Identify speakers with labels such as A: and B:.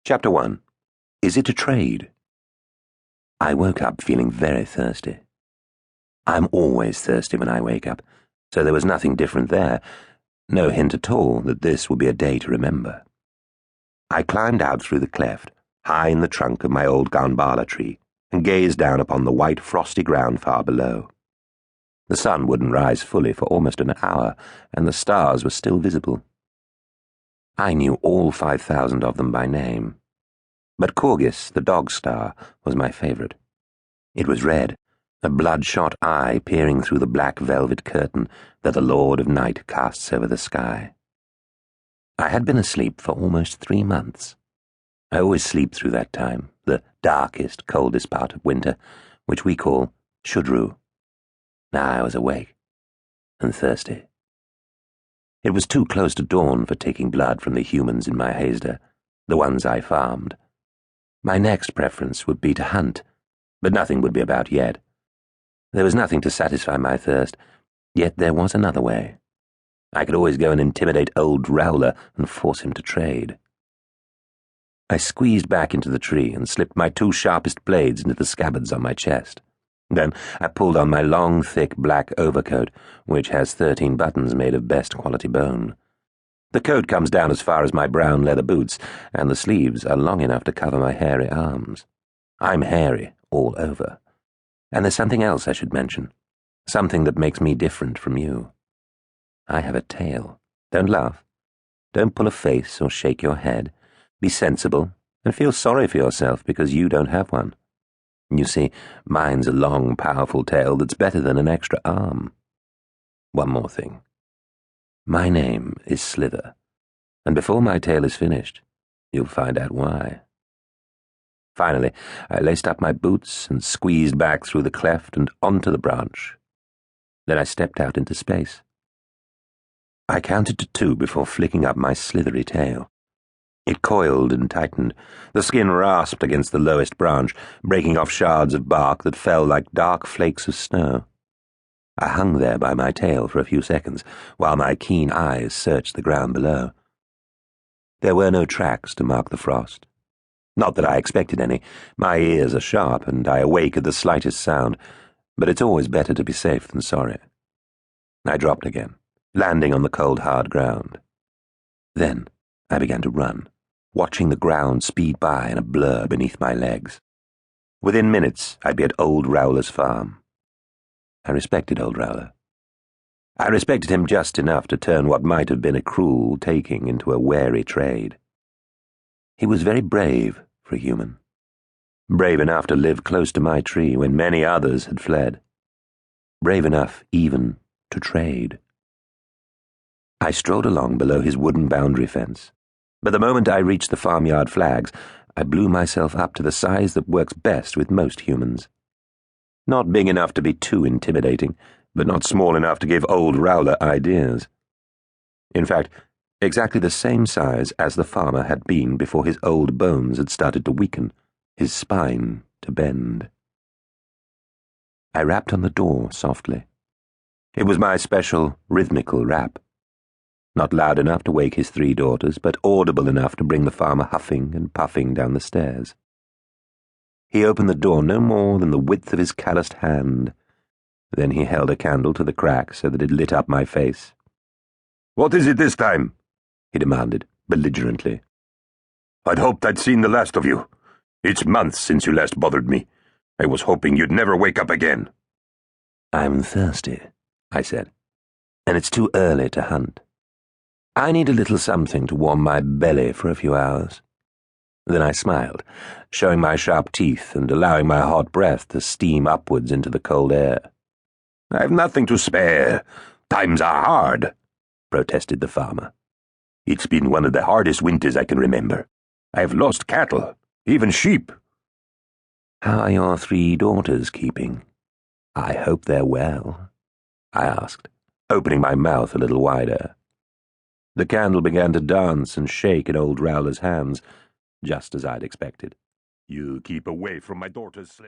A: Chapter 1. Is it a trade? I woke up feeling very thirsty. I'm always thirsty when I wake up, so there was nothing different there, no hint at all that this would be a day to remember. I climbed out through the cleft, high in the trunk of my old gambala tree, and gazed down upon the white frosty ground far below. The sun wouldn't rise fully for almost an hour, and the stars were still visible. I knew all 5,000 of them by name. But Corgis, the dog star, was my favourite. It was red, a bloodshot eye peering through the black velvet curtain that the Lord of Night casts over the sky. I had been asleep for almost 3 months. I always sleep through that time, the darkest, coldest part of winter, which we call Shudru. Now I was awake and thirsty. It was too close to dawn for taking blood from the humans in my haizda, the ones I farmed. My next preference would be to hunt, but nothing would be about yet. There was nothing to satisfy my thirst, yet there was another way. I could always go and intimidate old Rowler and force him to trade. I squeezed back into the tree and slipped my 2 sharpest blades into the scabbards on my chest. Then I pulled on my long, thick black overcoat, which has 13 buttons made of best quality bone. The coat comes down as far as my brown leather boots, and the sleeves are long enough to cover my hairy arms. I'm hairy all over. And there's something else I should mention, something that makes me different from you. I have a tail. Don't laugh. Don't pull a face or shake your head. Be sensible and feel sorry for yourself because you don't have one. You see, mine's a long, powerful tail that's better than an extra arm. One more thing. My name is Slither, and before my tale is finished, you'll find out why. Finally, I laced up my boots and squeezed back through the cleft and onto the branch. Then I stepped out into space. I counted to 2 before flicking up my slithery tail. It coiled and tightened. The skin rasped against the lowest branch, breaking off shards of bark that fell like dark flakes of snow. I hung there by my tail for a few seconds, while my keen eyes searched the ground below. There were no tracks to mark the frost. Not that I expected any. My ears are sharp, and I awake at the slightest sound, but it's always better to be safe than sorry. I dropped again, landing on the cold, hard ground. Then I began to run, watching the ground speed by in a blur beneath my legs. Within minutes, I'd be at old Rowler's farm. I respected old Rowler. I respected him just enough to turn what might have been a cruel taking into a wary trade. He was very brave for a human. Brave enough to live close to my tree when many others had fled. Brave enough even to trade. I strolled along below his wooden boundary fence, but the moment I reached the farmyard flags, I blew myself up to the size that works best with most humans. Not big enough to be too intimidating, but not small enough to give old Rowler ideas. In fact, exactly the same size as the farmer had been before his old bones had started to weaken, his spine to bend. I rapped on the door softly. It was my special, rhythmical rap. Not loud enough to wake his 3 daughters, but audible enough to bring the farmer huffing and puffing down the stairs. He opened the door no more than the width of his calloused hand. Then he held a candle to the crack so that it lit up my face. "What is it this time?" he demanded, belligerently. "I'd hoped I'd seen the last of you. It's months since you last bothered me. I was hoping you'd never wake up again." "I'm thirsty," I said, "and it's too early to hunt. I need a little something to warm my belly for a few hours." Then I smiled, showing my sharp teeth and allowing my hot breath to steam upwards into the cold air. "I've nothing to spare. Times are hard," protested the farmer. "It's been one of the hardest winters I can remember. I've lost cattle, even sheep." "How are your 3 daughters keeping? I hope they're well," I asked, opening my mouth a little wider. The candle began to dance and shake in old Rowler's hands, just as I'd expected. "You keep away from my daughter's Slither."